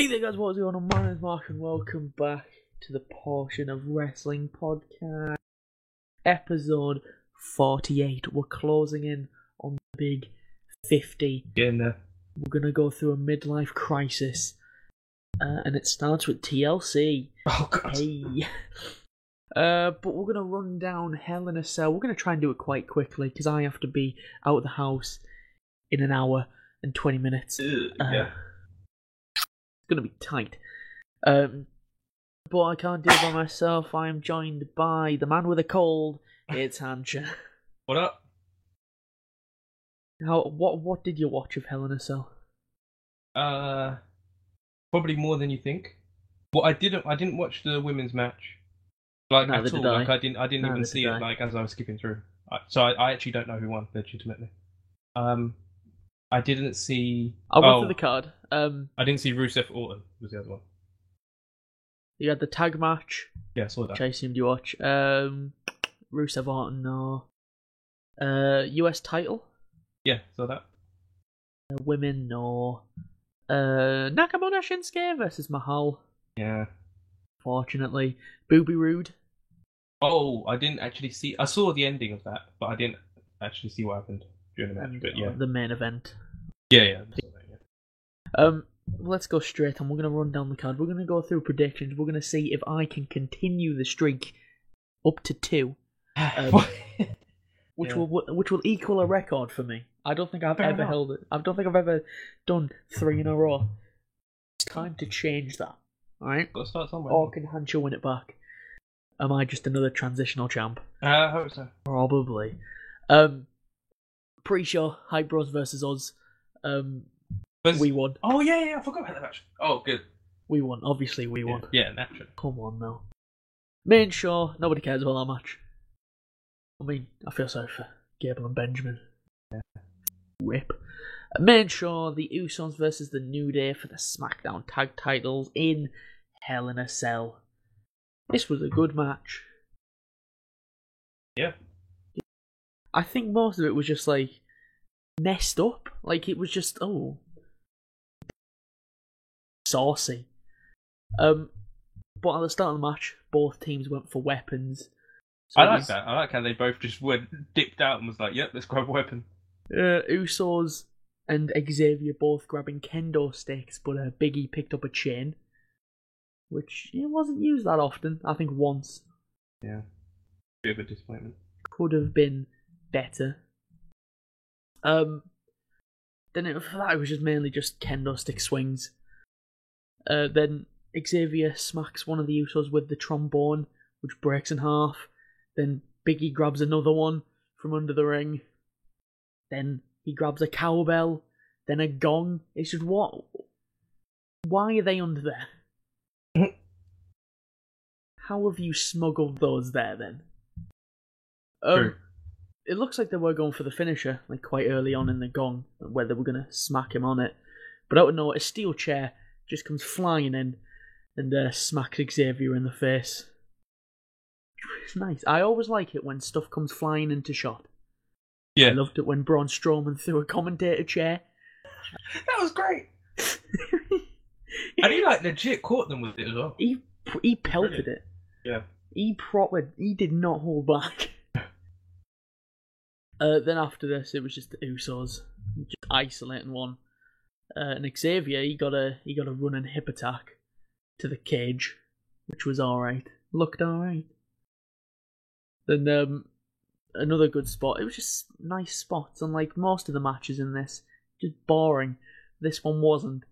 Hey there guys, what's going on? My name's Mark and welcome back to the Portion of Wrestling podcast, episode 48. We're closing in on the big 50. Getting there. We're going to go through a midlife crisis, and it starts with TLC. Oh god. Hey. But we're going to run down Hell in a Cell. We're going to try and do it quite quickly, because I have to be out of the house in an hour and 20 minutes. Yeah. Gonna be tight. But I can't do it by myself. I am joined by the man with a cold. It's Hancha. What up? What did you watch of Hell in a Cell? Probably more than you think. Well, I didn't watch the women's match. Like Neither at all. did I. Like I didn't Neither even see did it. I. Like as I was skipping through. So I actually don't know who won legitimately. I didn't see. I'll go through the card. I didn't see Rusev Orton was the other one. You had the tag match, Yeah, I saw that. which I assumed you watch. Rusev Orton, no. US title, Yeah, saw that. women, no. Nakamura Shinsuke versus Mahal. Yeah. Fortunately, Booby Rude. Oh, I didn't actually see. I saw the ending of that, but I didn't actually see what happened during the match. And But yeah, the main event. yeah. I saw that, yeah. Let's go straight on. We're going to run down the card. We're going to go through predictions. We're going to see if I can continue the streak up to 2, which Yeah. will equal a record for me. I don't think I've Fair ever enough. held it. I don't think I've ever done 3 in a row. It's time to change that. All right? Got to start somewhere. Or can Hancho win it back? Am I just another transitional champ? I hope so. Probably. Pre-show, Hype Bros versus us. We won. Oh yeah, I forgot about that match. Oh, good. We won. Obviously, we won. Yeah, naturally. Come on now. Main show, nobody cares about that match. I mean, I feel sorry for Gable and Benjamin. Yeah. Rip. Main show, the Usos versus the New Day for the SmackDown tag titles in Hell in a Cell. This was a good match. Yeah. I think most of it was just like messed up. Like it was just saucy. But at the start of the match, both teams went for weapons. So I it like was, that. I like how they both just dipped out and was like, "Yep, let's grab a weapon." Usos and Xavier both grabbing kendo sticks, but Biggie picked up a chain, which wasn't used that often. I think once. Yeah. Bit of a disappointment. Could have been better. Then for that, it was just mainly just kendo stick swings. Then Xavier smacks one of the Usos with the trombone, which breaks in half. Then Biggie grabs another one from under the ring. Then he grabs a cowbell. Then a gong. It's just what? Why are they under there? How have you smuggled those there then? True. It looks like they were going for the finisher, like quite early on in the gong, where they were going to smack him on it. But out of nowhere, a steel chair just comes flying in and smacks Xavier in the face. It's nice. I always like it when stuff comes flying into shot. Yeah. I loved it when Braun Strowman threw a commentator chair. That was great. And he legit caught them with it as well. He pelted it. Yeah. He did not hold back. Then after this, it was just the Usos, just isolating one. And Xavier, he got a running hip attack to the cage, which was alright. Looked alright. Then another good spot. It was just nice spots, unlike most of the matches in this. Just boring. This one wasn't.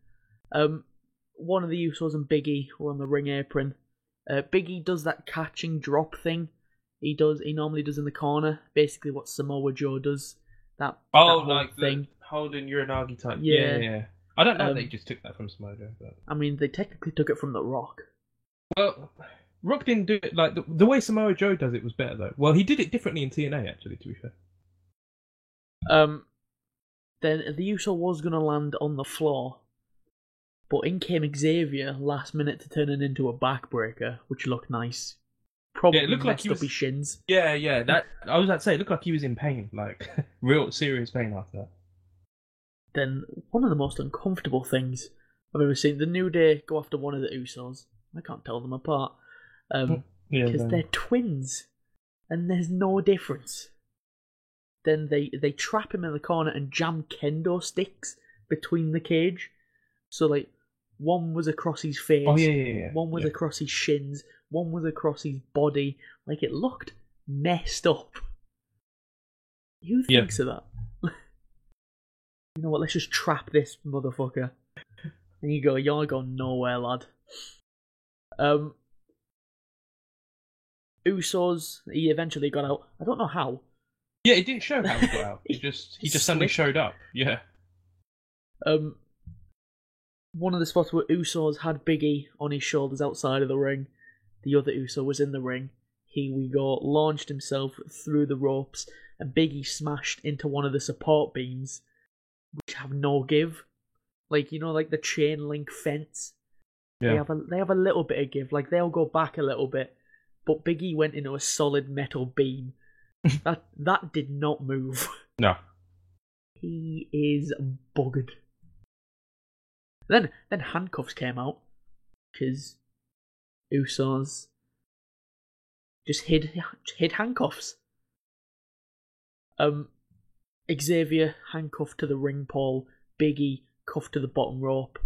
One of the Usos and Biggie were on the ring apron. Biggie does that catching drop thing. He normally does in the corner. Basically what Samoa Joe does. That whole like thing. the holding Uranagi type. Yeah. Yeah. I don't know if they just took that from Samoa, but I mean, they technically took it from The Rock. well, Rock didn't do it like the way Samoa Joe does it was better though. Well, he did it differently in TNA actually, to be fair. Then the Uso was going to land on the floor, but in came Xavier last minute to turn it into a backbreaker, which looked nice. Probably it looked like messed he up was- his shins. Yeah. That I was about to say, it looked like he was in pain, like real serious pain after that. Then one of the most uncomfortable things I've ever seen. The New Day go after one of the Usos. I can't tell them apart. Because they're twins. And there's no difference. Then they trap him in the corner and jam kendo sticks between the cage. So, like, one was across his face, one was across his shins, one was across his body. Like, it looked messed up. Who thinks of that? You know what, let's just trap this motherfucker. And you go, you're going nowhere, lad. Usos, he eventually got out. I don't know how. Yeah, it didn't show how he got out. He just suddenly showed up. Yeah. One of the spots where Usos had Big E on his shoulders outside of the ring. The other Uso was in the ring. Here we go, launched himself through the ropes, and Big E smashed into one of the support beams, which have no give. Like, you know, like the chain link fence. Yeah. They have a little bit of give. Like, they'll go back a little bit. But Big E went into a solid metal beam. That did not move. No. He is buggered. Then handcuffs came out, because Usos just hid handcuffs. Xavier handcuffed to the ring pole, Big E cuffed to the bottom rope,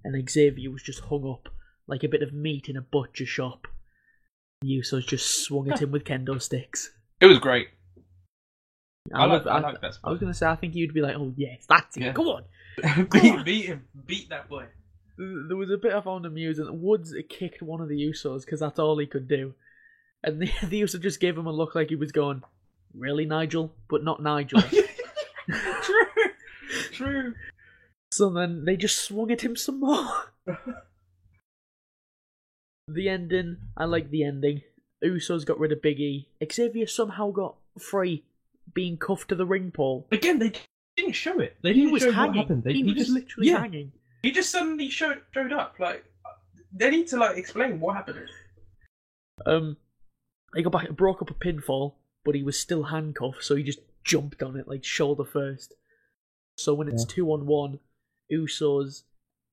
and Xavier was just hung up like a bit of meat in a butcher shop. The Usos just swung at him with kendo sticks. It was great. I like that spot. I was going to say, I think you'd be like, oh yes, that's it, come on. Beat him. Beat that boy. There was a bit I found amusing. Woods kicked one of the Usos because that's all he could do. And the Uso just gave him a look like he was going, really, Nigel? But not Nigel. True. So then they just swung at him some more. The ending, I like the ending. Usos got rid of Big E. Xavier somehow got free, being cuffed to the ring pole. Again, they didn't show it. They didn't show hanging. What happened. He was just literally hanging. He just suddenly showed up. Like, they need to like explain what happened. He got back, broke up a pinfall, but he was still handcuffed, so he just jumped on it like shoulder first. So when it's 2-on-1, Usos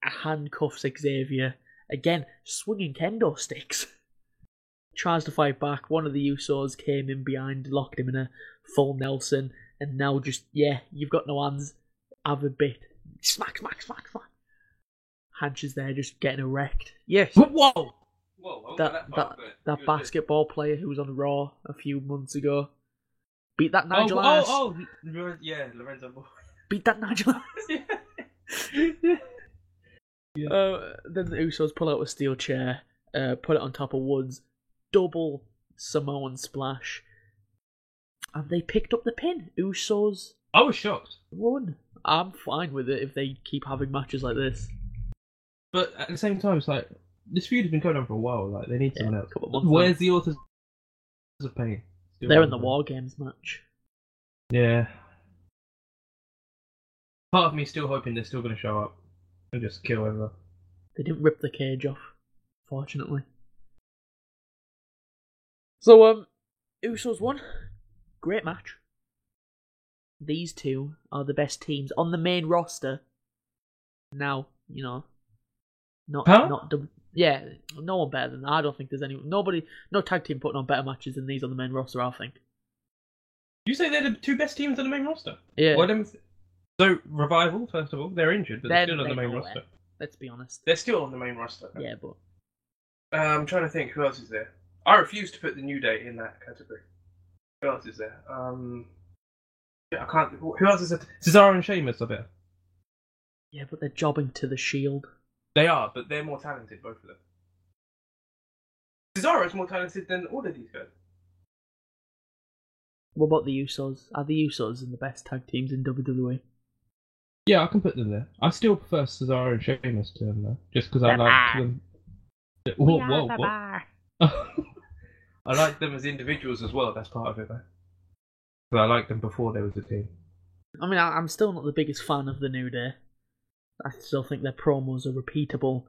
handcuffs Xavier. Again, swinging kendo sticks. Tries to fight back. One of the Usos came in behind, locked him in a full Nelson, and now just, you've got no hands. Have a bit. Smack, smack, smack, smack. Hanches there, just getting erect. Yes. Whoa! That basketball player who was on Raw a few months ago. Beat that Nigel ass. Lorenzo Ball. Beat that Nigel ass. Then the Usos pull out a steel chair, put it on top of Woods, double Samoan splash, and they picked up the pin. Usos. I was shocked. Won. I'm fine with it if they keep having matches like this. But at the same time, it's like this feud has been going on for a while. Like they need someone else. Where's the authors of pain? They're in the War Games match. Yeah. Part of me still hoping they're still going to show up and just kill everyone. They didn't rip the cage off, fortunately. So, Usos won. Great match. These two are the best teams on the main roster. Now, you know, no one better than that. I don't think there's no tag team putting on better matches than these on the main roster, I think. You say they're the two best teams on the main roster? Yeah. So, Revival, first of all, they're injured, but they're still on the main roster. Let's be honest. They're still on the main roster. Yeah, but... I'm trying to think, who else is there? I refuse to put the New Day in that category. Who else is there? I can't... Who else is there? Cesaro and Sheamus are there. Yeah, but they're jobbing to the Shield. They are, but they're more talented, both of them. Cesaro's more talented than all of these guys. What about the Usos? Are the Usos in the best tag teams in WWE? Yeah, I can put them there. I still prefer Cesaro and Sheamus to them, though. Just because I like them... Whoa. I like them as individuals as well, that's part of it, though. But I liked them before there was a team. I mean, I'm still not the biggest fan of the New Day. I still think their promos are repeatable,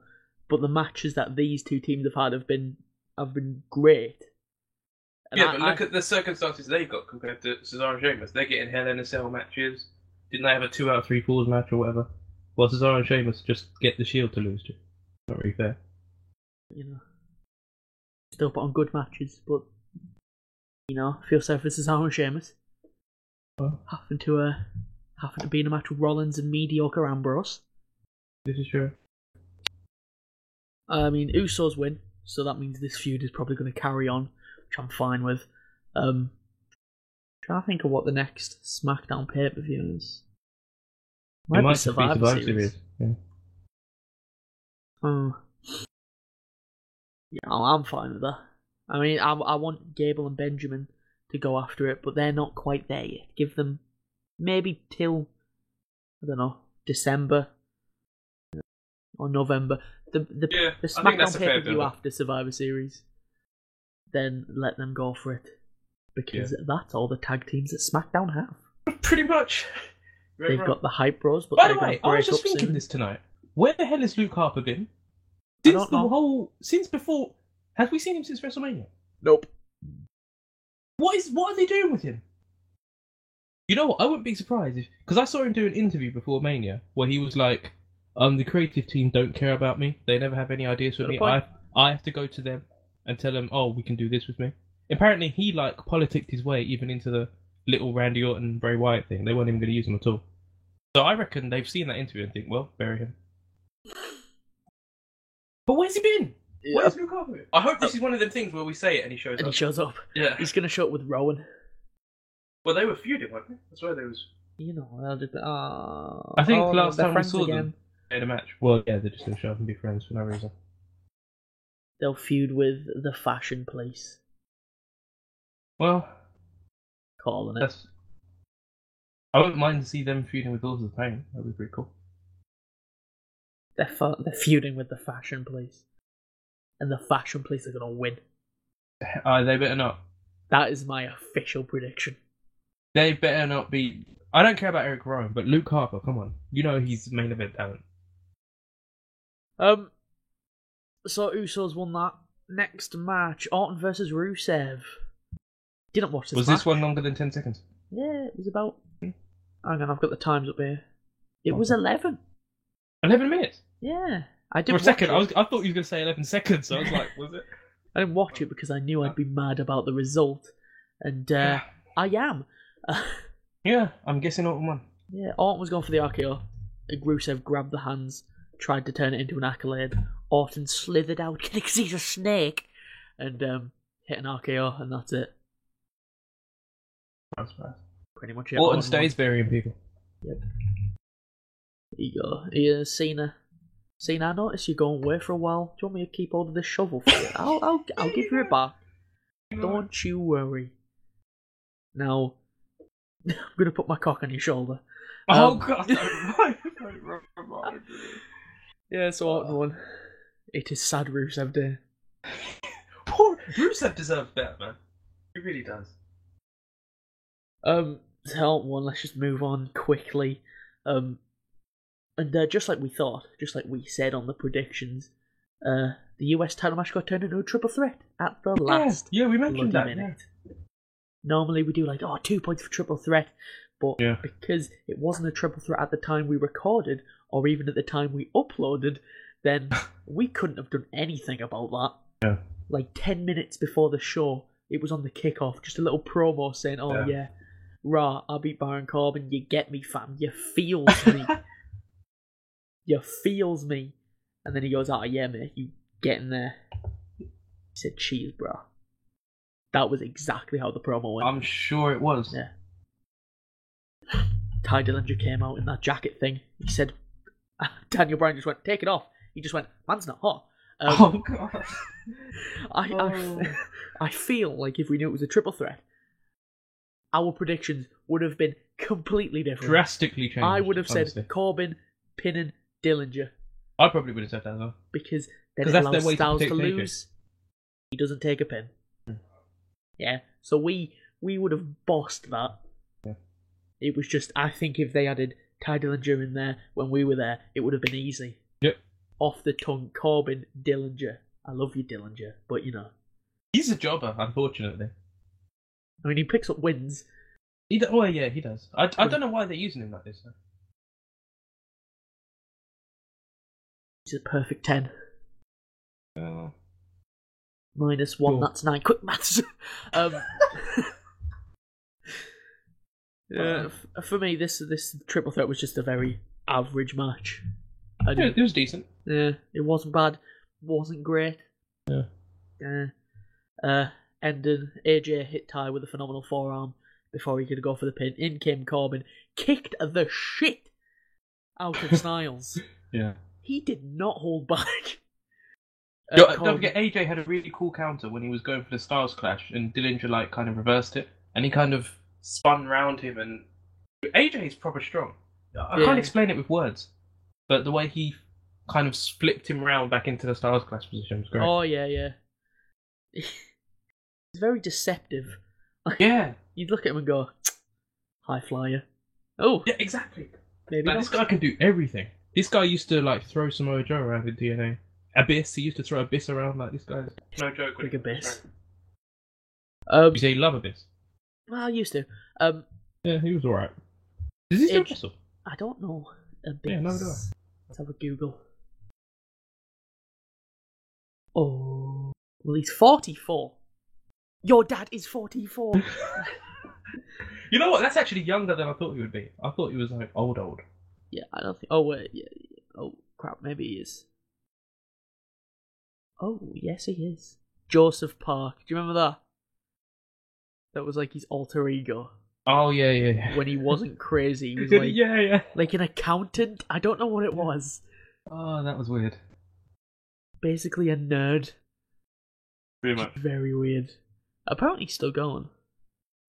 but the matches that these two teams have had have been great. And but look at the circumstances they got compared to Cesaro and Sheamus. They're getting Hell in a Cell matches. Didn't they have a 2 out of 3 falls match or whatever? while Cesaro and Sheamus just get the Shield to lose to. Not really fair. You know, still put on good matches, but you know, feel sorry for Cesaro and Sheamus having to be in a match with Rollins and mediocre Ambrose. This is true. I mean, Usos win, so that means this feud is probably going to carry on, which I'm fine with. Trying to think of what the next SmackDown pay-per-view is. It might be just be Survivor Series. Yeah. Oh. Yeah, I'm fine with that. I mean, I want Gable and Benjamin to go after it, but they're not quite there yet. Give them maybe till, I don't know, December or November. The SmackDown pay-per-view after Survivor Series. Then let them go for it. Because that's all the tag teams that SmackDown have. Pretty much. They've got the Hype Bros, but by they're the way, going I was to break just up thinking soon. this tonight. Where the hell is Luke Harper been? I don't know. Since before, have we seen him since WrestleMania? Nope. What are they doing with him? You know what? I wouldn't be surprised because I saw him do an interview before Mania where he was like, the creative team don't care about me. They never have any ideas for me. I have to go to them and tell them, oh, we can do this with me. Apparently, he politicked his way even into the little Randy Orton Bray Wyatt thing. They weren't even going to use him at all. So I reckon they've seen that interview and think, well, bury him. But where's he been? Yeah. Where's Luke Harper? I hope this is one of them things where we say it and he shows up. And he shows up. Yeah. He's going to show up with Rowan. Well, they were feuding, weren't they? That's why they was... You know, they'll just... I think last time we saw them in a match. Well, yeah, they're just going to show up and be friends for no reason. They'll feud with the Fashion Police. Well... Calling it. I wouldn't mind to see them feuding with Daughters of Pain. That'd be pretty cool. They're feuding with the Fashion Police. And the Fashion Police are going to win. They better not. That is my official prediction. They better not be... I don't care about Eric Rowan, but Luke Harper, come on. You know he's main event talent. So Usos won that. Next match, Orton versus Rusev. Didn't watch this Was match. this one longer than 10 seconds? Yeah, it was about... Hang on, I've got the times up here. It was 11. 11 minutes? Yeah. I didn't For a second, watch it. I thought you were going to say 11 seconds, so I was like, was it? I didn't watch it because I knew I'd be mad about the result. And I am. Yeah, I'm guessing Orton won. Yeah, Orton was going for the RKO. Rusev grabbed the hands, tried to turn it into an accolade. Orton slithered out because he's a snake. And hit an RKO, and that's it. That's bad. Pretty much it. Orton stays burying people. Yep. There you go. Yeah, Cena. Cena, I noticed you're going away for a while. Do you want me to keep hold of this shovel for you? I'll give you it back. Don't you worry. Now, I'm gonna put my cock on your shoulder. Oh god! Yeah, so Orton won. It is sad Rusev Day. Poor Rusev deserves better, man. He really does. So Orton won. Let's just move on quickly. And just like we thought, just like we said on the predictions, the US title match got turned into a triple threat at the last. Yeah, we mentioned that. minute. Yeah. Normally we do 2 points for triple threat, but because it wasn't a triple threat at the time we recorded, or even at the time we uploaded, then we couldn't have done anything about that. Yeah. 10 minutes before the show, it was on the kickoff, just a little promo saying, Raw, I beat Baron Corbin, you get me, fam, you feels me. You feels me. And then he goes, yeah, mate, you get in there. He said, cheese, bro. That was exactly how the promo went. I'm sure it was. Yeah. Ty Dillinger came out in that jacket thing. He said, Daniel Bryan just went, take it off. He just went, man's not hot. Oh, God. I feel like if we knew it was a triple threat, our predictions would have been completely different. Drastically changed. I would have said honestly. Corbin, pinning Dillinger. I probably would have said that though. Because then it allows Styles to lose. He doesn't take a pin. Yeah, so we would have bossed that. Yeah. It was just, I think if they added Ty Dillinger in there when we were there, it would have been easy. Yep. Off the tongue, Corbin, Dillinger. I love you, Dillinger, but you know. He's a jobber, unfortunately. I mean, he picks up wins. He does. I don't know why they're using him like this though. He's a perfect 10. Uh, -1, Cool. that's 9. Quick maths! For me, this triple threat was just a very average match. it was decent. Yeah, it wasn't bad, wasn't great. Yeah. Ended, AJ hit Ty with a phenomenal forearm before he could go for the pin. In came Corbin, kicked the shit out of Styles. Yeah. He did not hold back. Don't Corbin- forget, AJ had a really cool counter when he was going for the Styles Clash, and Dillinger like kind of reversed it, and he kind of spun round him. And AJ is proper strong. I Yeah. can't explain it with words, but the way he kind of flipped him round back into the Styles Clash position was great. Oh yeah. He's very deceptive. Yeah, You'd look at him and go, high flyer. Oh, yeah, exactly. maybe Like, not. this guy can do everything. This guy used to like throw Samoa Joe around in TNA. Abyss, he used to throw Abyss around. Like, this guy's no joke. Big Abyss. You say you love Abyss? Well, I used to. Yeah, he was alright. Does he still Edge- wrestle? I don't know. Abyss. Yeah, neither do I. Let's have a Google. Oh, well, he's 44. Your dad is 44. You know what? That's actually younger than I thought he would be. I thought he was like old. Yeah, I don't think. Oh wait, yeah. Oh crap, maybe he is. Oh yes, he is. Joseph Park. Do you remember that? That was like his alter ego Oh yeah. when he wasn't crazy. He was like yeah. like an accountant. I don't know what it was. Oh, that was weird. Basically a nerd. Pretty much. Very weird. Apparently he's still going.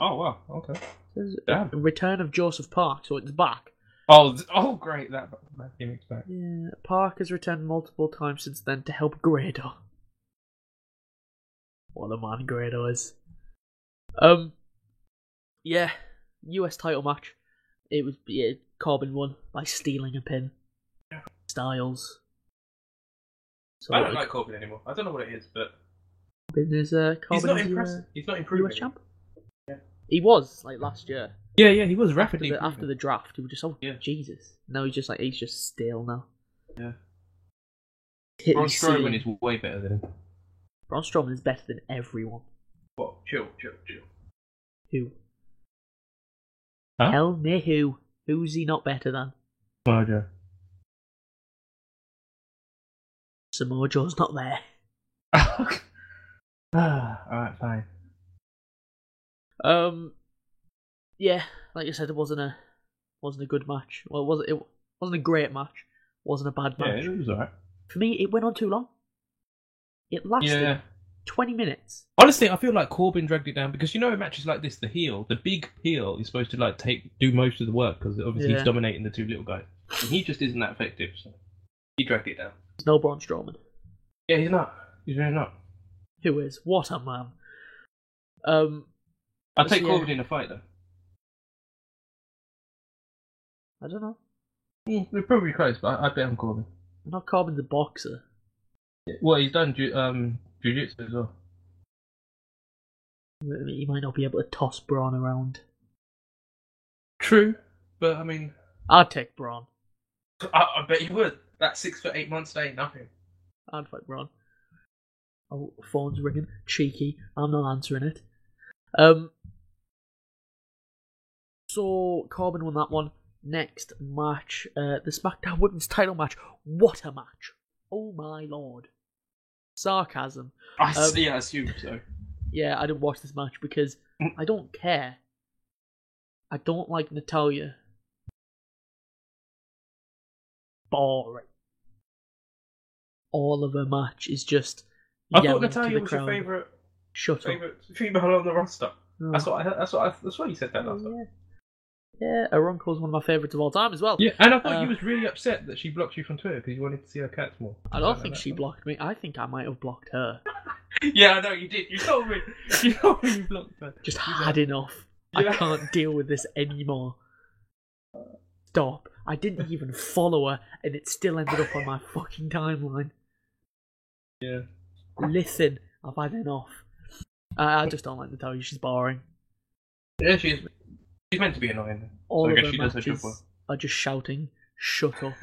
Oh wow. Okay. Says, Damn. Return of Joseph Park, so it's back. Oh, great! That gimmick's back. Yeah, Park has returned multiple times since then to help Grado. What a man Grado is. Yeah, US title match. It was Corbin won by stealing a pin. Yeah. Styles. So I don't like Corbin anymore. I don't know what it is, but Corbin is Corbin he's not is, impressive. He's not improving. US champ. Yeah. He was like last year. Yeah, he was After rapidly after the draft, he was just Yeah. Jesus. Now he's just stale now. Yeah. Hit Braun his ceiling. Strowman is way better than him. Braun Strowman is better than everyone. What? Chill. Who? Huh? Tell me who. Who's he not better than? Samoa Joe. Samoa Joe's not there. Alright, fine. Yeah, like I said, it wasn't a good match. Well, it wasn't a great match. Wasn't a bad Yeah, match. it was alright. For me, it went on too long. It lasted 20 minutes. Honestly, I feel like Corbin dragged it down because you know in matches like this, the big heel is supposed to like do most of the work because obviously he's dominating the two little guys, and he just isn't that effective. So he dragged it down. There's no Braun Strowman. Yeah, he's not. He's really not. Who is? What a man. I'd take yeah. Corbin in a fight though. I don't know. They're probably close, but I'd bet on Corbin. I know Corbin's a boxer. Well, he's done jiu-jitsu as well. He might not be able to toss Braun around. True, but I mean, I'd take Braun. I bet you would. That 6 for 8 months ain't nothing. I'd fight Braun. Oh, phone's ringing. Cheeky. I'm not answering it. So Corbin won that one. Next match, the SmackDown Women's Title match. What a match! Oh my lord. Sarcasm. I assume so. Yeah, I didn't watch this match because I don't care. I don't like Natalya. Boring. All of her match is just I thought yelling Natalya to the was crowd. your favourite Shut up. female on the roster. Oh. That's why you said that last time. Yeah, Aronco's one of my favourites of all time as well. Yeah, and I thought you was really upset that she blocked you from Twitter because you wanted to see her cats more. I don't think she blocked me. I think I might have blocked her. Yeah, I know you did. You told me. You told me you blocked her. Just had enough. I Yeah. can't deal with this anymore. Stop. I didn't even follow her, and it still ended up on my fucking timeline. Yeah. Listen, I've had enough. I just don't like Natalya. She's boring. Yeah, she's meant to be annoying. All So I of guess her she does her job matches well. are just shouting, "Shut up,"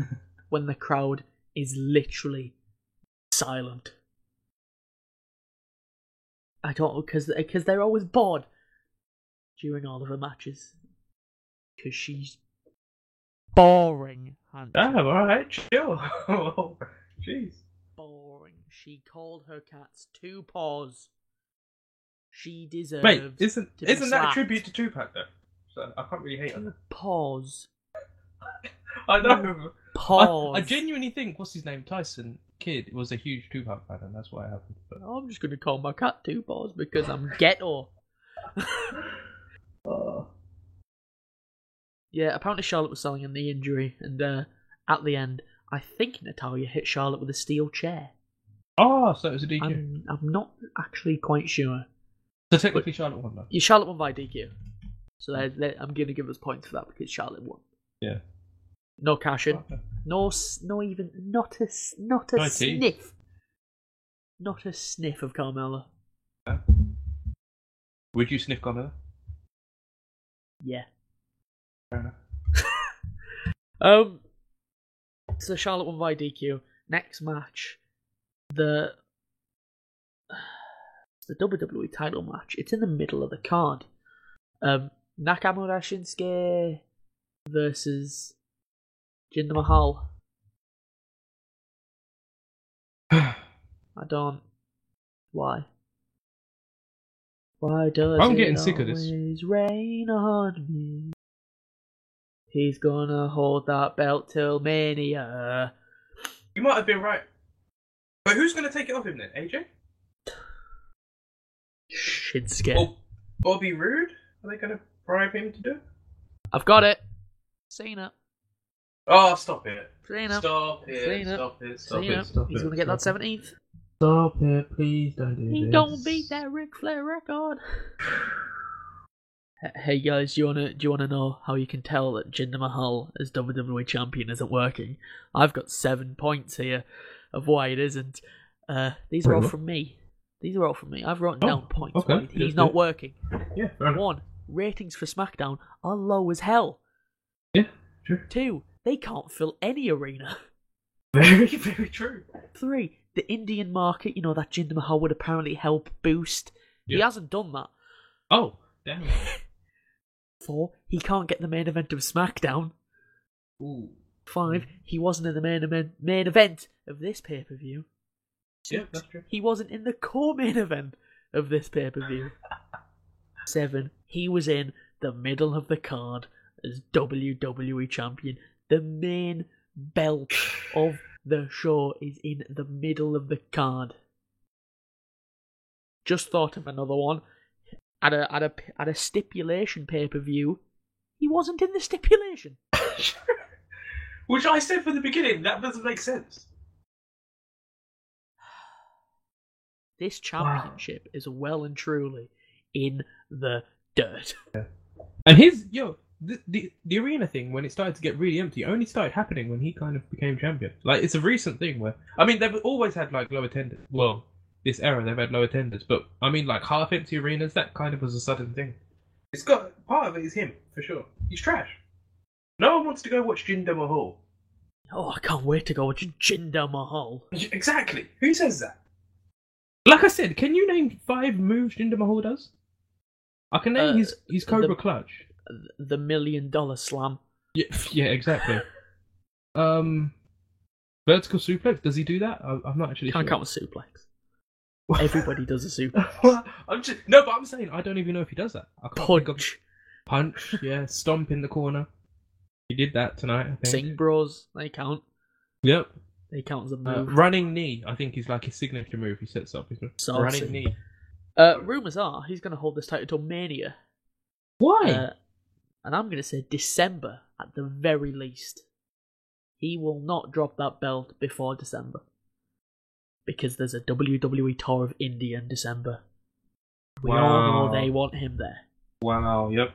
when the crowd is literally silent. I don't, because they're always bored during all of her matches. Because she's boring. Alright, chill. Jeez. Boring. She called her cats two paws. She deserves. Wait, to isn't be that a slapped. tribute to Tupac though? So I can't really hate on Two that. paws. I know. Paws. I genuinely think what's his name, Tyson Kidd, was a huge Tupac fan, and that's why it happened. But... I'm just gonna call my cat two paws because I'm ghetto. Yeah, apparently Charlotte was selling a knee injury, and at the end, I think Natalya hit Charlotte with a steel chair. Oh, so it was a DQ. I'm not actually quite sure. So technically Charlotte won though. Yeah, Charlotte won by DQ. So I'm going to give us points for that because Charlotte won. Yeah. No cash in. Okay. Not a sniff. Not a sniff of Carmella. Yeah. Would you sniff Carmella? Yeah. Fair enough. So Charlotte won by DQ. Next match, the WWE title match. It's in the middle of the card. Nakamura Shinsuke versus Jinder Mahal. I don't. Why? Why does I'm it getting sick of this. always rain on me? He's gonna hold that belt till Mania. You might have been right. But who's going to take it off him then? AJ? Shinsuke. Or Bobby Roode? Are they going to bribe him to do it? I've got it. Cena. Oh, stop it. Cena. Stop it. Cena. Stop it. Cena. He's gonna get that 17th. Stop it. Please don't do He this. don't beat that Ric Flair record. Hey guys, do you wanna know how you can tell that Jinder Mahal as WWE champion isn't working? I've got 7 points here of why it isn't. These are all from me. I've written down points. Okay. Why he's not working. Yeah, fair enough. 1. Ratings for SmackDown are low as hell. Yeah, true. 2. They can't fill any arena. Very, very true. 3. The Indian market, that Jinder Mahal would apparently help boost. He Yeah. hasn't done that. Oh, damn. 4. He can't get the main event of SmackDown. Ooh. 5. He wasn't in the main event of this pay-per-view. 6. Yeah, that's true. He wasn't in the co-main event of this pay-per-view. 7. He was in the middle of the card as WWE champion. The main belt of the show is in the middle of the card. Just thought of another one. At a stipulation pay-per-view, he wasn't in the stipulation. Which I said from the beginning, that doesn't make sense. This championship is well and truly in the dirt. And the arena thing, when it started to get really empty, only started happening when he kind of became champion. Like, it's a recent thing where, I mean, they've always had like low attendance. Well, this era they've had low attendance, but I mean, like half empty arenas, that kind of was a sudden thing. It's got part of it is him for sure. He's trash. No one wants to go watch Jinder Mahal. Oh, I can't wait to go watch Jinder Mahal. Exactly. Who says that? Like I said, can you name 5 moves Jinder Mahal does? I can name his Cobra Clutch. The $1 million slam. Yeah, exactly. Vertical suplex, does he do that? I'm not actually Can't sure. count a suplex. Everybody does a suplex. No, but I'm saying I don't even know if he does that. I can't think of- Punch. Punch, yeah. Stomp in the corner. He did that tonight, I think. Sing Bros, they count. Yep. They count as a move. Running knee, I think, is like his signature move. He sets up his Saucy. running knee. Rumours are he's going to hold this title till Mania. Why? And I'm going to say December at the very least. He will not drop that belt before December. Because there's a WWE tour of India in December. We all know they want him there. Wow, yep.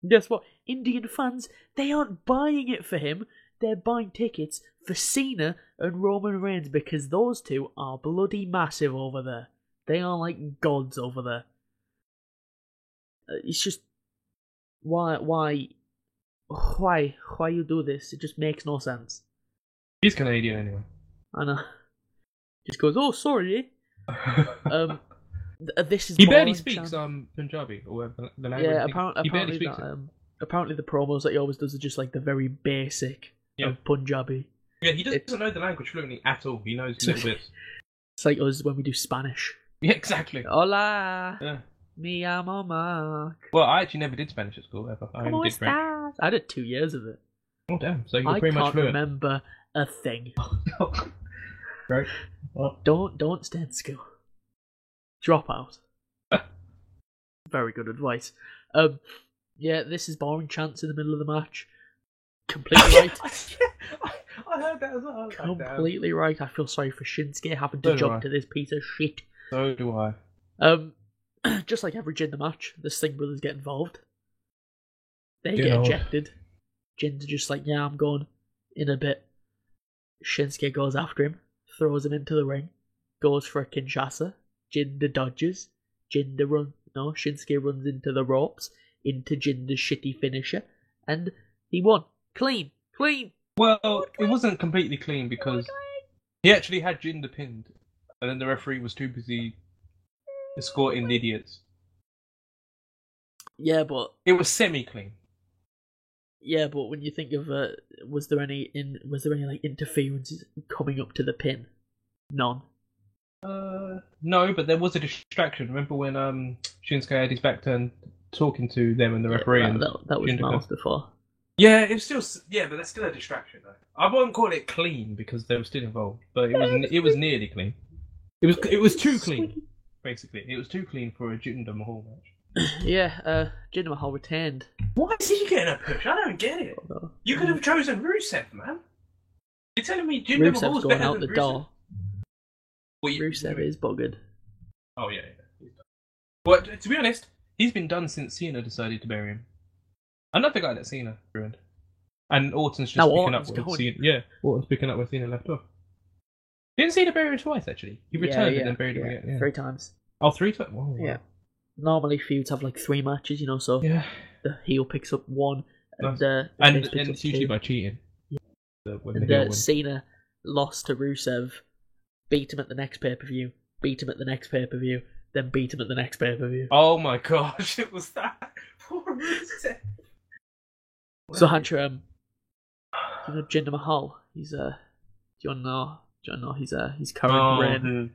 Guess what? Indian fans, they aren't buying it for him. They're buying tickets for Cena and Roman Reigns because those two are bloody massive over there. They are like gods over there. It's just why you do this? It just makes no sense. He's Canadian anyway. And just goes, "Oh, sorry." This is He barely boring, speaks Chan. Punjabi or whatever the language. Yeah, he barely apparently speaks that, it. apparently the promos that he always does are just like the very basic of Punjabi. Yeah, he doesn't know the language fluently at all. He knows little bits. It's like us when we do Spanish. Yeah, exactly. Hola, Yeah. me llamo Mark. Well, I actually never did Spanish at school ever. I ¿Cómo only did French. estás? I did 2 years of it. Oh damn! So you're I pretty much can't fluent. remember a thing. Right. Well, Don't stay in school. Drop out. Very good advice. Yeah, this is boring chance in the middle of the match. Completely right. I heard that as well. Completely right. I feel sorry for Shinsuke having to jump to this piece of shit. So do I. Just like every Jinder match, the Singh brothers get involved. They Get get old. ejected. Jinder's just like, yeah, I'm going in a bit. Shinsuke goes after him, throws him into the ring, goes for a Kinshasa. Jinder dodges. Shinsuke runs into the ropes, into Jinder's shitty finisher, and he won. Clean. Well, it wasn't completely clean because he actually had Jinder pinned, and then the referee was too busy escorting the idiots. Yeah, but It was semi-clean. when you think of was there any like interferences coming up to the pin? None. No, but there was a distraction. Remember when Shinsuke had his back turned talking to them and the referee? Yeah, and that was Jinder miles before. Yeah, it's still but that's still a distraction though. I won't call it clean because they were still involved, but it was nearly clean. It was too clean, basically. It was too clean for a Jinder Mahal match. Yeah, Jinder Mahal retained. Why is he getting a push? I don't get it. You could have chosen Rusev, man. You're telling me Jinder Rusev's Mahal's going better out than the Rusev? door. Well, Rusev is buggered. Oh yeah. He's done. But to be honest, he's been done since Cena decided to bury him. I'm not the guy that Cena ruined. And Orton's just Now picking Orton's up where going. Cena. Yeah, Orton's picking up where Cena left off. Didn't Cena bury him twice actually? He returned and then buried him again. Yeah. 3 times. Oh, 3 times. Wow. Yeah. Normally feuds have like 3 matches, so Yeah. the heel picks up 1, and Nice. the And face picks up it's usually 2. by cheating. Yeah. When the And heel wins. Cena lost to Rusev, beat him at the next pay-per-view, beat him at the next pay-per-view, then beat him at the next pay-per-view. Oh my gosh, it was that. Poor Rusev. So Hancher, Jinder Mahal, he's do you wanna know his current reign?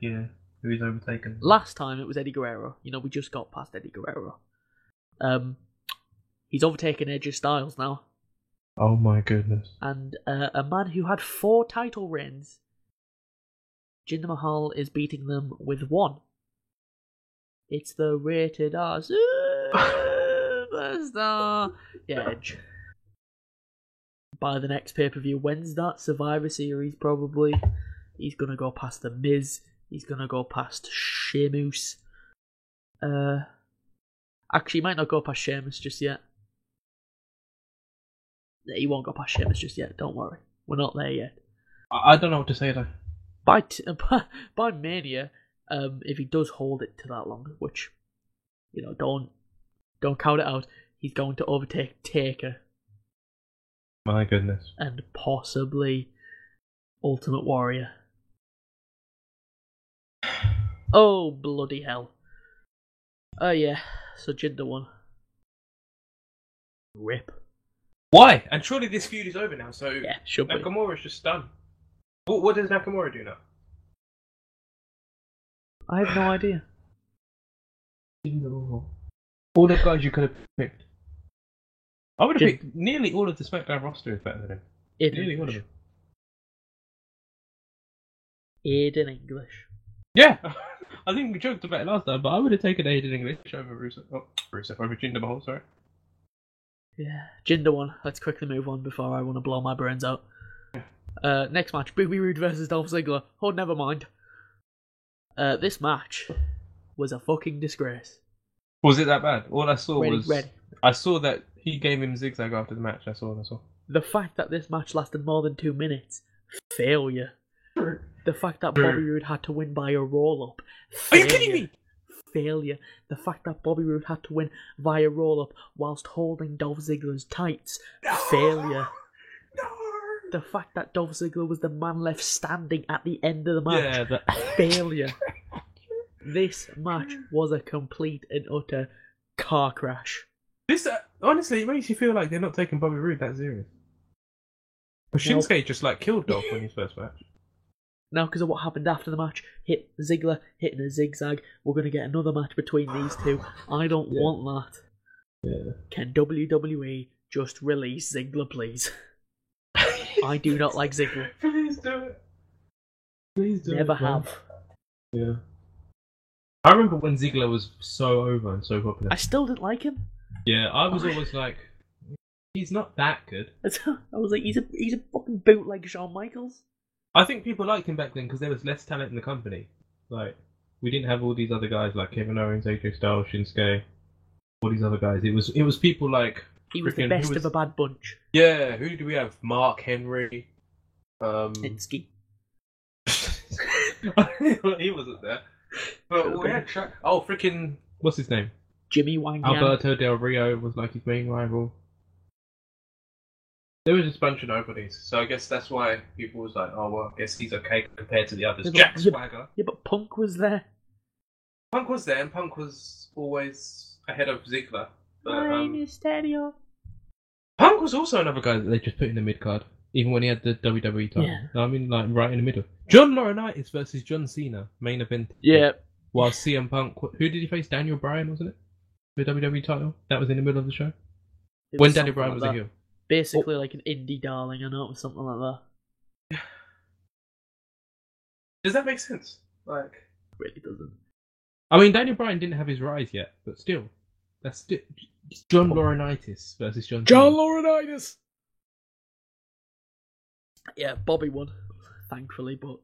Who he's overtaken. Last time it was Eddie Guerrero. We just got past Eddie Guerrero. He's overtaken AJ Styles now. Oh my goodness. And a man who had 4 title reigns, Jinder Mahal is beating them with 1. It's the Rated R Superstar Edge. By the next pay-per-view, when's that? Survivor Series, probably. He's gonna go past The Miz. He's gonna go past Sheamus. Actually, he might not go past Sheamus just yet. He won't go past Sheamus just yet, don't worry. We're not there yet. I don't know what to say though. By Mania, if he does hold it to that long, which, don't count it out, he's going to overtake Taker My goodness. and possibly Ultimate Warrior. Oh, bloody hell. Oh yeah, so Jinder won. Rip. Why? And surely this feud is over now, so Yeah, should be. Nakamura's just done. What does Nakamura do now? I have no idea. All the guys you could have picked. I would have picked nearly all of the SmackDown roster is better than him. Nearly all of them. Aiden English. Yeah! I think we joked about it last time, but I would have taken Aiden English over Rusev. Oh, Rusev over Jinder Mahal, sorry. Yeah, Jinder won. Let's quickly move on before I want to blow my brains out. Next match, Bobby Roode versus Dolph Ziggler. Oh, never mind. This match was a fucking disgrace. Was it that bad? All I saw was... Ready. I saw that he gave him zigzag after the match. That's all I saw. The fact that this match lasted more than 2 minutes, failure. The fact that Bobby Roode had to win by a roll-up, Are you kidding me? Failure. The fact that Bobby Roode had to win via roll-up whilst holding Dolph Ziggler's tights, failure. No! The fact that Dolph Ziggler was the man left standing at the end of the match. Yeah, A failure. This match was a complete and utter car crash. This honestly, it makes you feel like they're not taking Bobby Roode that serious. But Shinsuke just like killed Dolph in his first match. Now, because of what happened after the match, hit Ziggler hitting a zigzag. We're going to get another match between these two. I don't want that. Yeah. Can WWE just release Ziggler, please? I do not like Ziggler. Please do it. Please do Never it. Never have. Yeah. I remember when Ziggler was so over and so popular. I still didn't like him. Yeah, I was always like, he's not that good. I was like, he's a fucking bootleg Shawn Michaels. I think people liked him back then because there was less talent in the company. Like, we didn't have all these other guys like Kevin Owens, AJ Styles, Shinsuke, all these other guys. It was people like He was the best of a bad bunch. Yeah, who do we have? Mark Henry. Nitsky. He wasn't there. But we had freaking what's his name? Jimmy Wang Yang. Alberto Del Rio was like his main rival. There was just a bunch of nobodies, so I guess that's why people was like, oh well, I guess he's okay compared to the others. Jack Swagger. Yeah, but Punk was there. Punk was there, and Punk was always ahead of Ziggler. Mysterio. Punk was also another guy that they just put in the mid card, even when he had the WWE title. Yeah. I mean, like right in the middle. John Laurinaitis versus John Cena, main event. Yeah. While CM Punk, who did he face? Daniel Bryan, wasn't it? The WWE title. That was in the middle of the show. When Daniel Bryan was a heel. Basically like an indie darling, I know it was something like that. Does that make sense? Like, Really doesn't. I mean, Daniel Bryan didn't have his rise yet, but still, that's still John Laurinaitis versus John Laurinaitis. Yeah, Bobby won, thankfully, but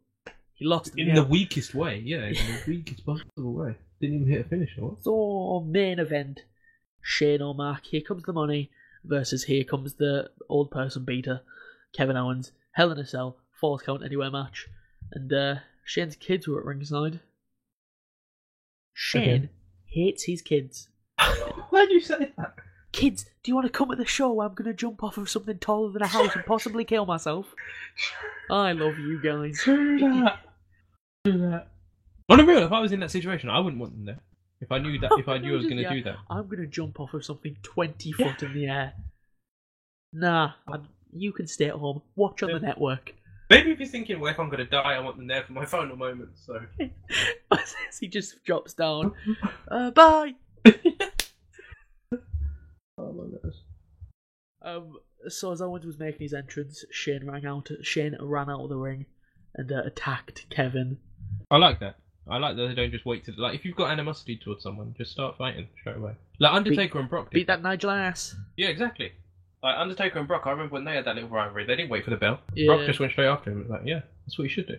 he lost in the weakest way. Yeah, in the weakest possible way. Didn't even hit a finish or what? So main event: Shane O'Mac. Here comes the money. Versus here comes the old person beater, Kevin Owens. Hell in a Cell, 4th count anywhere match. And Shane's kids were at ringside. Shane hates his kids. Why'd you say that? Kids, do you want to come to the show where I'm going to jump off of something taller than a house and possibly kill myself? I love you guys. Do that. On the real, if I was in that situation, I wouldn't want them there. If I knew I was going to do that. I'm going to jump off of something 20 foot in the air. Nah, you can stay at home. Watch on the network. Maybe if you're thinking, well, if I'm going to die, I want them there for my final moment, so... As he just drops down. Bye! Oh my gosh. So as Owens was making his entrance, Shane ran out of the ring and attacked Kevin. I like that. I like that they don't just wait to... Like, if you've got animosity towards someone, just start fighting straight away. Like Undertaker and Brock did. Beat that Nigel ass. Yeah, exactly. Like Undertaker and Brock, I remember when they had that little rivalry, they didn't wait for the bell. Yeah. Brock just went straight after him. It was like, yeah, that's what you should do.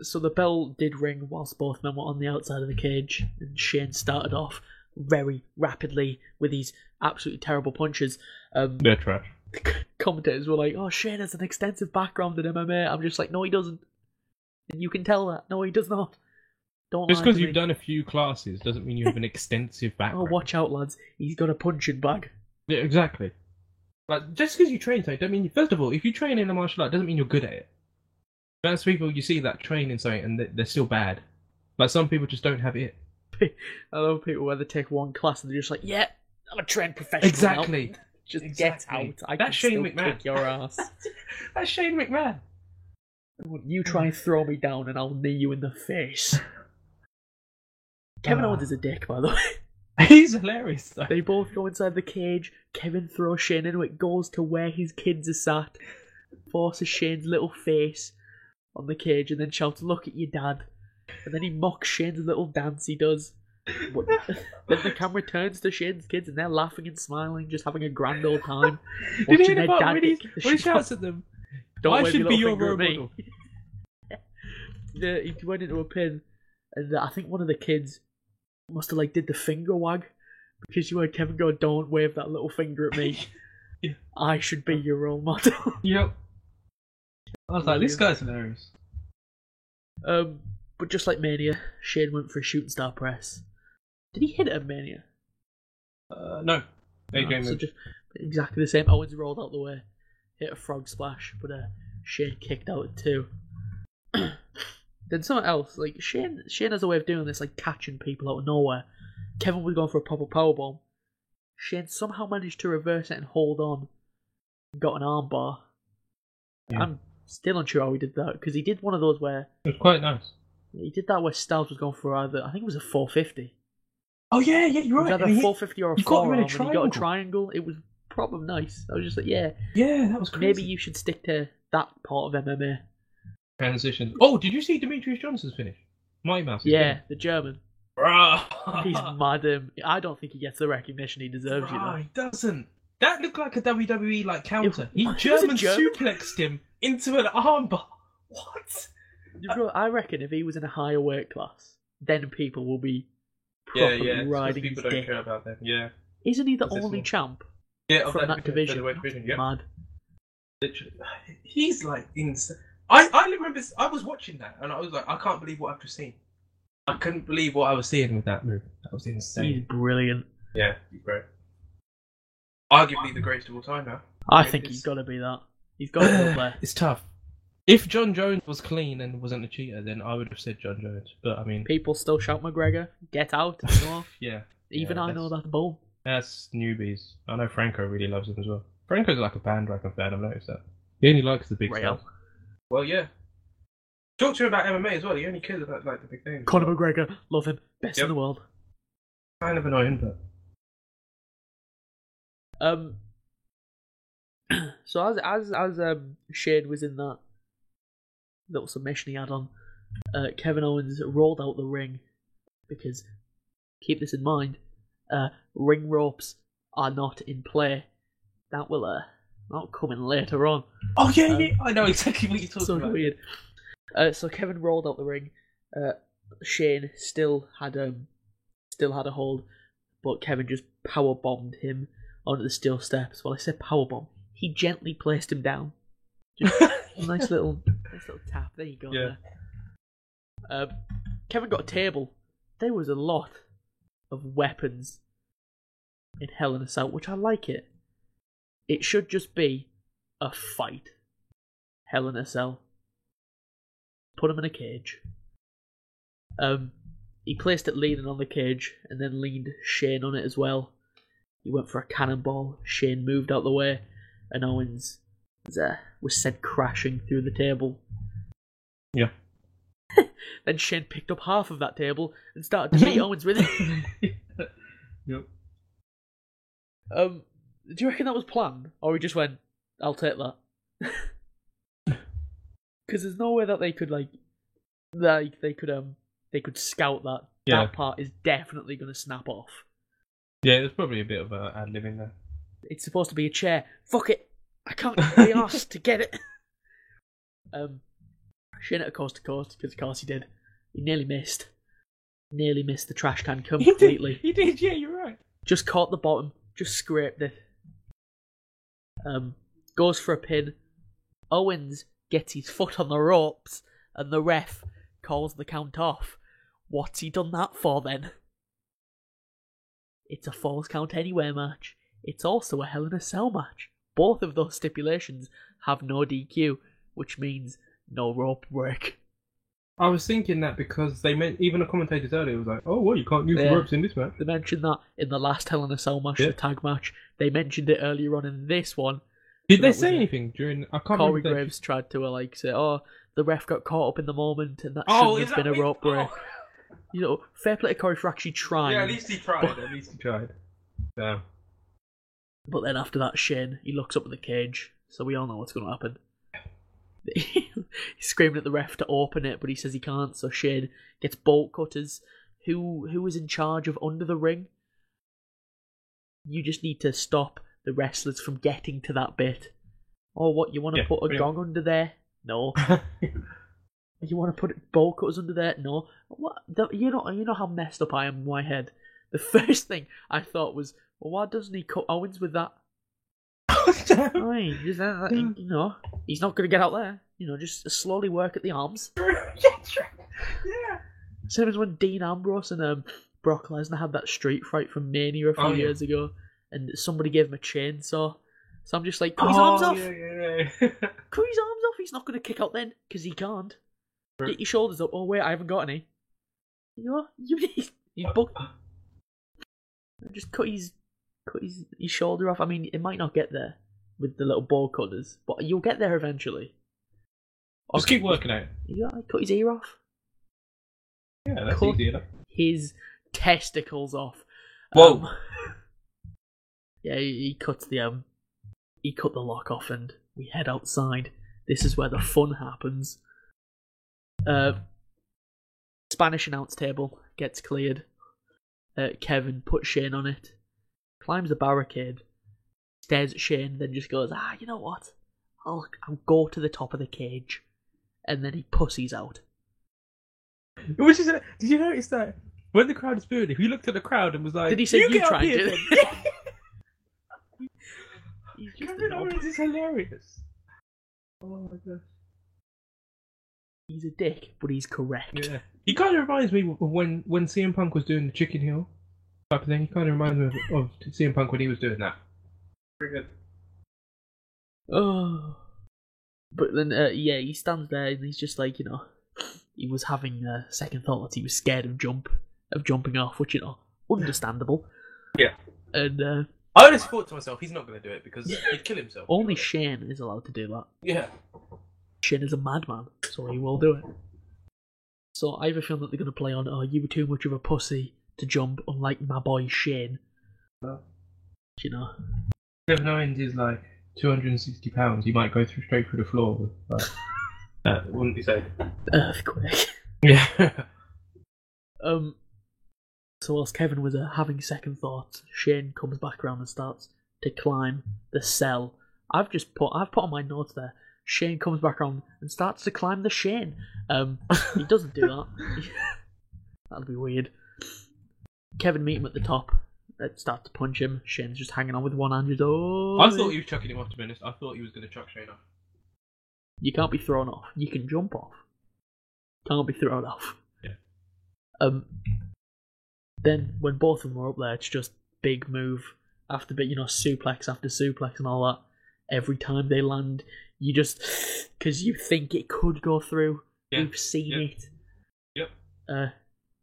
So the bell did ring whilst both men were on the outside of the cage, and Shane started off very rapidly with these absolutely terrible punches. They're trash. The commentators were like, oh, Shane has an extensive background in MMA. I'm just like, no, he doesn't. And you can tell that. No, he does not. Don't Just because you've done a few classes doesn't mean you have an extensive background. Oh, watch out, lads. He's got a punching bag. Yeah, exactly. Like, just because you train something, don't mean... First of all, if you train in a martial art, doesn't mean you're good at it. There's people you see that train in something and they're still bad. Like, some people just don't have it. I love people where they take one class and they're just like, yeah, I'm a trained professional. Exactly. Now. Just Exactly. get out. That's Shane McMahon. Kick your ass. That's Shane McMahon. You try and throw me down and I'll knee you in the face. Kevin Owens is a dick, by the way. He's hilarious, though. They both go inside the cage. Kevin throws Shane into it, goes to where his kids are sat, forces Shane's little face on the cage, and then shouts, "Look at your dad." And then he mocks Shane's little dance he does. But then the camera turns to Shane's kids, and they're laughing and smiling, just having a grand old time. Did you Watching hear their the part dad when he shouts at them? Don't I wave should your be little your finger role at me. model. He went into a pin, and I think one of the kids must have did the finger wag, because you heard Kevin go, "Don't wave that little finger at me. Yeah. I should be your role model." Yep. I was like, this guy's hilarious. But just like Mania, Shane went for a shooting star press. Did he hit it at Mania? No. AJ So moved. just exactly the same. Owens rolled out the way, hit a frog splash, but Shane kicked out at 2. Then something else, like Shane has a way of doing this, like catching people out of nowhere. Kevin was going for a proper powerbomb. Shane somehow managed to reverse it and hold on. Got an armbar. Yeah. I'm still unsure how he did that, because he did one of those where... It was quite nice. He did that where Styles was going for either... I think it was a 450. Oh, yeah, you're right. It was either a 450 or a you got him in forearm, a and he got a triangle. triangle. It was proper nice. I was just like, yeah. Yeah, that was crazy. Maybe you should stick to that part of MMA. Transition. Oh, did you see Demetrius Johnson's finish? Mighty Mouse. Yeah, the German. Bruh. He's mad. I don't think he gets the recognition he deserves, you know. He doesn't. That looked like a WWE like counter. He was a German German? suplexed him into an armbar. What? Bro, I reckon if he was in a higher weight class, then people will be properly riding his people don't dick. care about them. Yeah. Isn't he the Because only it's champ Yeah, of from that division? featherweight division. Yeah. Mad. Literally. He's like insane. I remember I was watching that and I was like, I can't believe what I've just seen. I couldn't believe what I was seeing with that move. That was insane. He's brilliant. Yeah, he's great. Arguably the greatest of all time now. I think he's got to be that. He's got to be up there. It's tough. If John Jones was clean and wasn't a cheater, then I would have said John Jones. But I mean, People still shout McGregor, get out. You know? yeah. Even Yeah, I know that's bull. That's newbies. I know Franco really loves him as well. Franco's like a bandwagon fan, I've noticed that. He only likes the big Real. stuff. Well, yeah. Talk to him about MMA as well. He only cares about like the big things. Conor McGregor, love him, best Yep. in the world. Kind of annoying, but So as Shane was in that little submission he had on, Kevin Owens rolled out the ring because, keep this in mind, ring ropes are not in play. That will not come in later on. oh yeah, I know exactly what you're talking So about. weird. So Kevin rolled out the ring. Shane still had a hold, but Kevin just power bombed him onto the steel steps. Well, I said power bomb. He gently placed him down. Just a nice little tap. There you go. Yeah. There. Kevin got a table. There was a lot of weapons in Hell in a Cell, which I like it. It should just be a fight. Hell in a Cell. Put him in a cage. He placed it leaning on the cage and then leaned Shane on it as well. He went for a cannonball. Shane moved out the way, and Owens was sent crashing through the table. Yeah. Then Shane picked up half of that table and started to beat Owens with it. Yep. Do you reckon that was planned, or he just went, "I'll take that"? Because there's no way that they could they could scout that. Yeah. That part is definitely going to snap off. Yeah, there's probably a bit of ad lib in there. It's supposed to be a chair. Fuck it, I can't be asked to get it. Shane at a coast to coast, because of course he did. He nearly missed the trash can completely. He did, yeah, you're right. Just caught the bottom, just scraped it. Goes for a pin. Owens gets his foot on the ropes, and the ref calls the count off. What's he done that for then? It's a Falls Count Anywhere match. It's also a Hell in a Cell match. Both of those stipulations have no DQ, which means no rope break. I was thinking that because they meant, even the commentators earlier was like, oh, well, you can't use the Yeah. ropes in this match. They mentioned that in the last Hell in a Cell match, Yeah. the tag match. They mentioned it earlier on in this one. Did So they that was say it. anything during? I can't Corey remember. if they- Graves tried to say, "Oh, the ref got caught up in the moment, and that Oh, shouldn't is have that been a what- rope break." oh. You know, fair play to Corey for actually trying. Yeah, at least he tried. At least he tried. Yeah. But then after that, Shane, he looks up at the cage, so we all know what's going to happen. He's screaming at the ref to open it, but he says he can't. So Shane gets bolt cutters. Who is in charge of under the ring? You just need to stop the wrestlers from getting to that bit. Or what? You want to Yeah, put a pretty gong under there? No. You want to put bolt cutters under there? No. What? You know how messed up I am in my head. The first thing I thought was, well, why doesn't he cut Owens with that? Right, just you know, he's not going to get out there. You know, just slowly work at the arms. Yeah. Same as when Dean Ambrose and Brock Lesnar had that street fight from Mania a few Oh, yeah. years ago, and somebody gave him a chainsaw, So I'm just like, cut his arms off. Yeah. Cut his arms off. He's not going to kick out then, because he can't. Get your shoulders up. Oh, wait, I haven't got any. You know, he's bugged. Just cut his shoulder off. I mean, it might not get there with the little ball cutters, but you'll get there eventually. Just keep working out. Yeah, cut his ear off. Yeah, that's Cut easy enough. his testicles off. Whoa. Yeah, he cut the lock off, and we head outside. This is where the fun happens. Spanish announce table gets cleared. Kevin puts Shane on it, climbs the barricade, stares at Shane, then just goes, you know what? I'll go to the top of the cage, and then he pussies out. Which is, did you notice that when the crowd is booing, if you looked at the crowd and was like, Did he say you tried it? He's just Kevin Owens is hilarious. Oh my gosh. He's a dick, but he's correct. Yeah. He kind of reminds me of when CM Punk was doing the chicken heel type of thing. He kind of reminds me of CM Punk when he was doing that. Very good. Oh. But then, he stands there and he's just like, he was having second thoughts. He was scared of jumping off, which, understandable. Yeah. And I always thought to myself, he's not going to do it because he'd kill himself. only Shane is allowed to do that. Yeah. Shane is a madman, so he will do it. So I have a feeling that they're going to play on, you were too much of a pussy to jump, unlike my boy Shane. No. Kevin Owens is like 260 pounds. He might go straight through the floor. Wouldn't be safe. Earthquake. Yeah. So whilst Kevin was having second thoughts, Shane comes back around and starts to climb the cell. I've put on my notes there. Shane comes back around and starts to climb the Shane. He doesn't do that. That'll be weird. Kevin meet him at the top. Starts to punch him. Shane's just hanging on with one hand. I thought he was chucking him off, to be honest. I thought he was going to chuck Shane off. You can't be thrown off. You can jump off. Can't be thrown off. Yeah. Then when both of them are up there, it's just big move after bit, suplex after suplex and all that. Every time they land, you just, because you think it could go through. Yeah. We've seen it. Yep.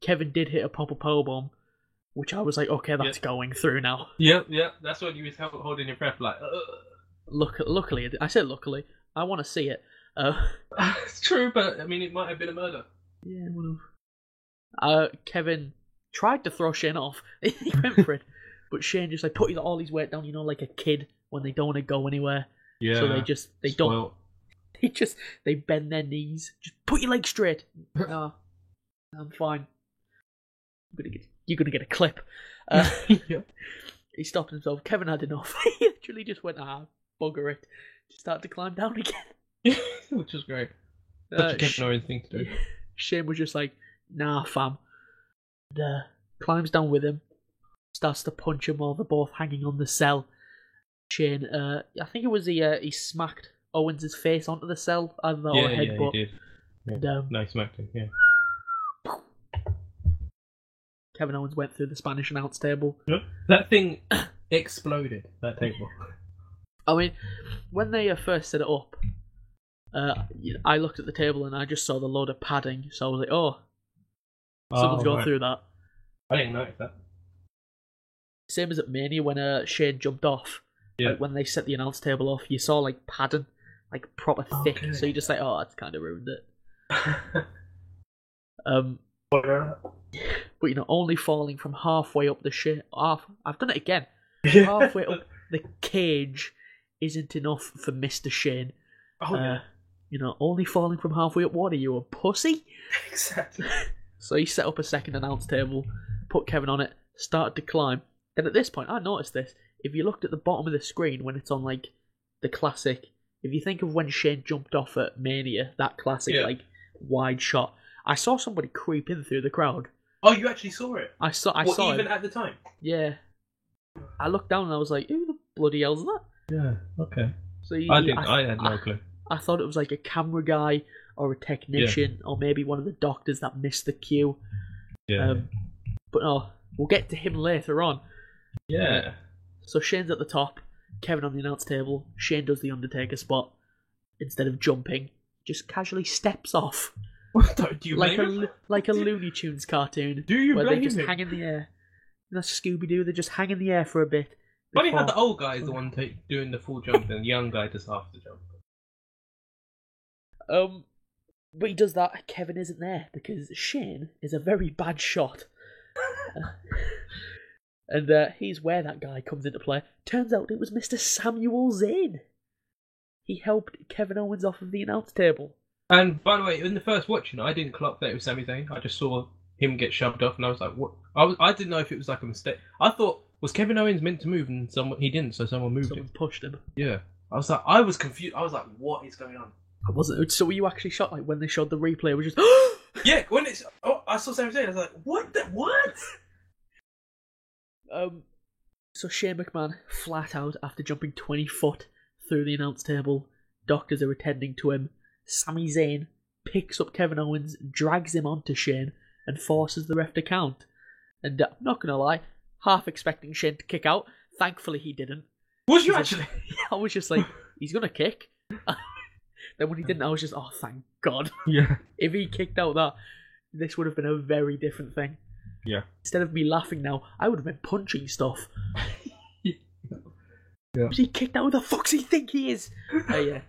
Kevin did hit a proper powerbomb, which I was like, okay, that's going through now. Yep. That's when you was holding your breath, like. Luckily, I said luckily. I want to see it. It's true, but I mean, it might have been a murder. Yeah, it would have. Kevin tried to throw Shane off. He went for it, but Shane just put all his weight down. Like a kid when they don't want to go anywhere. Yeah. So they bend their knees. Just put your legs straight. No, I'm fine. You're gonna get a clip. Yeah. He stopped himself. Kevin had enough. He literally just went, bugger it. Just started to climb down again. Which was great. Such a Kevin Owens thing to do. Shane was just like, nah, fam. And, climbs down with him. Starts to punch him while they're both hanging on the cell. Shane, I think it was he smacked Owens' face onto the cell. Either that or a headbutt. He did. Yeah. And, no, he smacked him, yeah. Kevin Owens went through the Spanish announce table. That thing exploded, that table. I mean, when they first set it up, I looked at the table and I just saw the load of padding, so I was like, someone's gone through that. I didn't notice that. Same as at Mania when Shane jumped off. Yeah. When they set the announce table off, you saw padding, proper thick, so you just like, that's kind of ruined it. But only falling from halfway up the shit. I've done it again. Halfway up the cage isn't enough for Mr. Shane. Only falling from halfway up. What are you, a pussy? Exactly. So he set up a second announce table, put Kevin on it, started to climb. Then at this point, I noticed this. If you looked at the bottom of the screen when it's on the classic, if you think of when Shane jumped off at Mania, that classic wide shot, I saw somebody creep in through the crowd. Oh, you actually saw it? I saw even it. At the time? Yeah. I looked down and I was like, who the bloody hell's that? Yeah, okay. So I had no clue. I thought it was a camera guy or a technician or maybe one of the doctors that missed the cue. Yeah. But no, we'll get to him later on. Yeah. So Shane's at the top. Kevin on the announce table. Shane does the Undertaker spot. Instead of jumping, just casually steps off. Do you blame him? Like a Looney Tunes cartoon. Do you where blame they just him? hang in the air. And that's Scooby-Doo. They just hang in the air for a bit. Funny how the old guy is the one doing the full jump and the young guy does half the jump. But he does that. Kevin isn't there because Shane is a very bad shot. And here's where that guy comes into play. Turns out it was Mr. Samuel Zane. He helped Kevin Owens off of the announce table. And by the way, in the first watching, I didn't clock that it was Sami Zayn. I just saw him get shoved off, and I was like, "What?" I didn't know if it was like a mistake. I thought, was Kevin Owens meant to move, and he didn't, so someone moved Someone him. pushed him. Yeah, I was confused. I was like, "What is going on?" I wasn't. So were you actually shocked? Like when they showed the replay, it was just Yeah, when I saw Sami Zayn, I was like, "What? What?" So Shane McMahon flat out after jumping 20 foot through the announce table. Doctors are attending to him. Sami Zayn picks up Kevin Owens, drags him onto Shane, and forces the ref to count. And I'm not gonna lie, half expecting Shane to kick out. Thankfully, he didn't. Was you actually? I was just like, he's gonna kick. Then when he didn't, I was just, oh, thank God. Yeah. If he kicked out that, this would have been a very different thing. Yeah. Instead of me laughing now, I would have been punching stuff. Yeah. He kicked out. Who the fuck's he think he is? Yeah.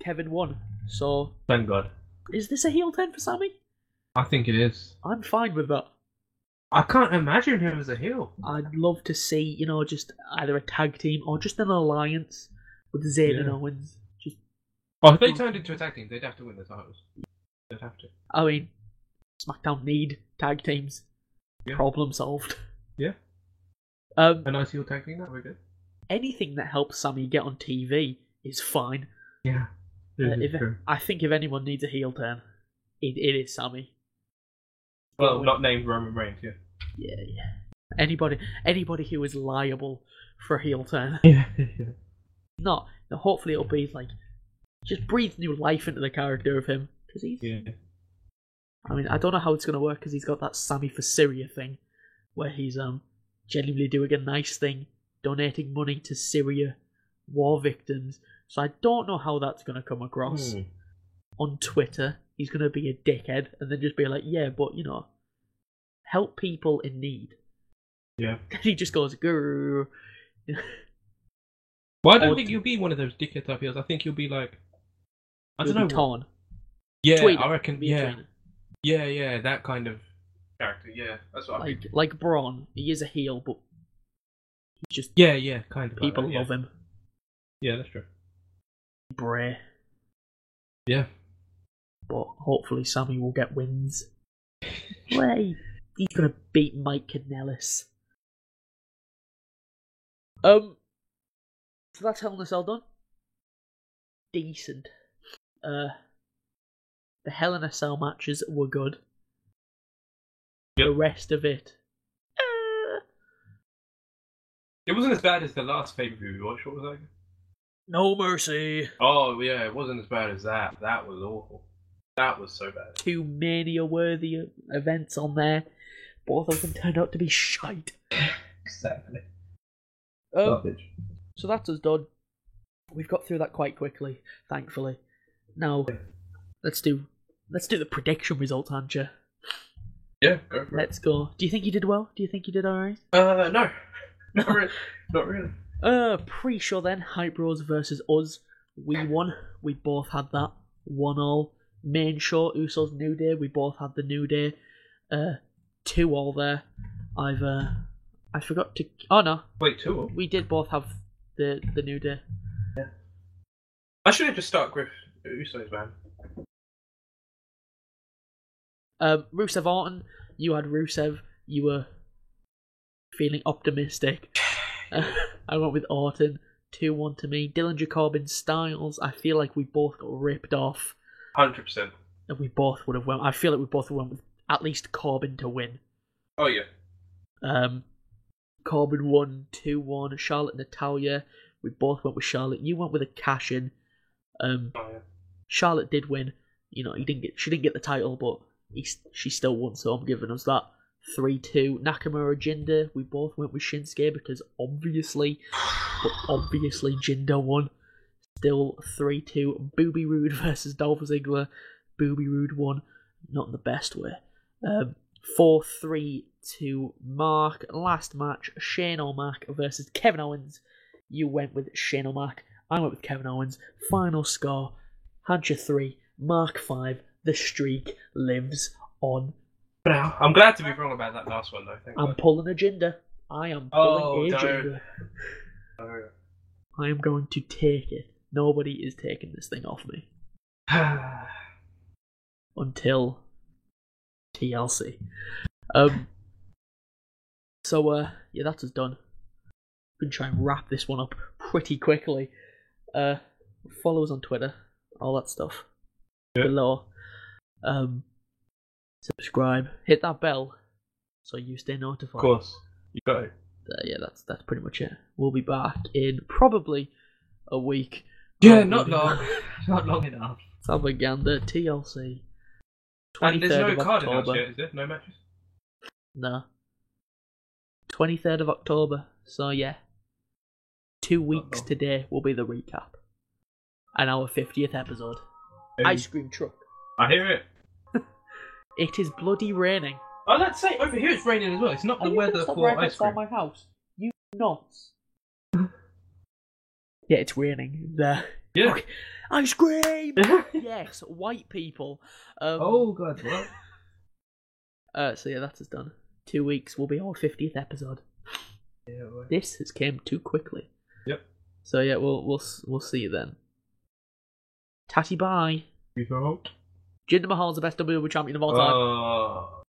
Kevin won. So, Thank God. is this a heel turn for Sami? I think it is. I'm fine with that. I can't imagine him as a heel. I'd love to see, just either a tag team or just an alliance with Zayn and Yeah. Owens. Just, Oh, if they turned into a tag team, they'd have to win the titles. They'd have to. I mean, SmackDown need tag teams. Yeah. Problem solved. Yeah. Um, A nice heel tag team, that would be good. anything that helps Sami get on TV is fine. Yeah. I think if anyone needs a heel turn, it is Sami. Well, not named Roman Reigns, yeah. Yeah. Anybody who is liable for a heel turn. Yeah. Not. Hopefully it'll be like, just breathe new life into the character of him. Because he's. Yeah. I mean, I don't know how it's going to work because he's got that Sami for Syria thing, where he's genuinely doing a nice thing, donating money to Syria war victims. So I don't know how that's going to come across on Twitter. He's going to be a dickhead and then just be like, yeah, but help people in need. Yeah. And he just goes, grrr. Well, I don't think you'll be one of those dickhead type heels. I think you'll be like, I don't know. Torn. Yeah, Tweener. I reckon. Be a Yeah. tweener. Yeah, that kind of character. Yeah, that's what I mean. Like Braun, he is a heel, but he's just Yeah, kind of. people like that, love him. Yeah, that's true. Bray. Yeah. But hopefully Sami will get wins. Way. He's gonna beat Mike Kanellis. So that's Hell in a Cell done. Decent. The Hell in a Cell matches were good. Yep. The rest of it. It wasn't as bad as the last pay-per-view we watched. What was that? No Mercy. Oh, yeah, it wasn't as bad as that. That was awful. That was so bad. 2 Mania-worthy events on there. Both of them turned out to be shite. Exactly. Garbage. So that's us done. We've got through that quite quickly, thankfully. Now, let's do the prediction results, Ancha. Yeah, go for it. Let's go. Do you think you did well? Do you think you did alright? No. Not really. Not really. Pre-show then, Hype Bros versus us. We won. We both had that. 1-1. Main show, Usos New Day. We both had the New Day. 2-2 there. I forgot to. Oh no. Wait, 2-2? We did both have the New Day. Yeah. I should have just started with Usos, man. Rusev Orton. You had Rusev. You were feeling optimistic. I went with Orton. 2-1 to me. Dillinger Corbin Styles. I feel like we both got ripped off. 100%. And we both would have went. I feel like we both went with at least Corbin to win. Oh, yeah. Corbin won 2-1. Charlotte Natalya. We both went with Charlotte. You went with a cash-in. Yeah. Charlotte did win. She didn't get the title, but she still won, so I'm giving us that. 3-2 Nakamura Jinder. We both went with Shinsuke because obviously Jinder won. Still 3-2 Booby Rude versus Dolph Ziggler. Booby Rude won, not in the best way. 4-3 to Mark. Last match, Shane O'Mac versus Kevin Owens. You went with Shane O'Mac. I went with Kevin Owens. Final score, Hadja 3, Mark 5. The streak lives on. Now, I'm glad to be wrong about that last one, though. I'm pulling a Jinder. I am pulling a Jinder. Oh. I am going to take it. Nobody is taking this thing off me. Until TLC. So yeah, that's us done. We can try and wrap this one up pretty quickly. Follow us on Twitter, all that stuff below. Subscribe, hit that bell so you stay notified. Of course, you got it. Yeah, that's pretty much it. We'll be back in probably a week. Yeah, not long. Not long enough. Salvaganda, TLC. And there's 23rd no of card announced October. yet, is there? No matches? No. 23rd of October. So yeah. 2 weeks today will be the recap. And our 50th episode. Ice cream truck. I hear it. It is bloody raining. Oh, let's say over here it's raining as well. It's not the weather for ice cream. My house. You nuts. Yeah, it's raining there. Yeah. Okay. Ice cream. Yes, white people. Oh god, what? So yeah, that's us done. 2 weeks will be our 50th episode. Yeah. Well. This has came too quickly. Yep. So yeah, we'll see you then. Tatty bye. You vote. Jinder Mahal's the best WWE champion of all time.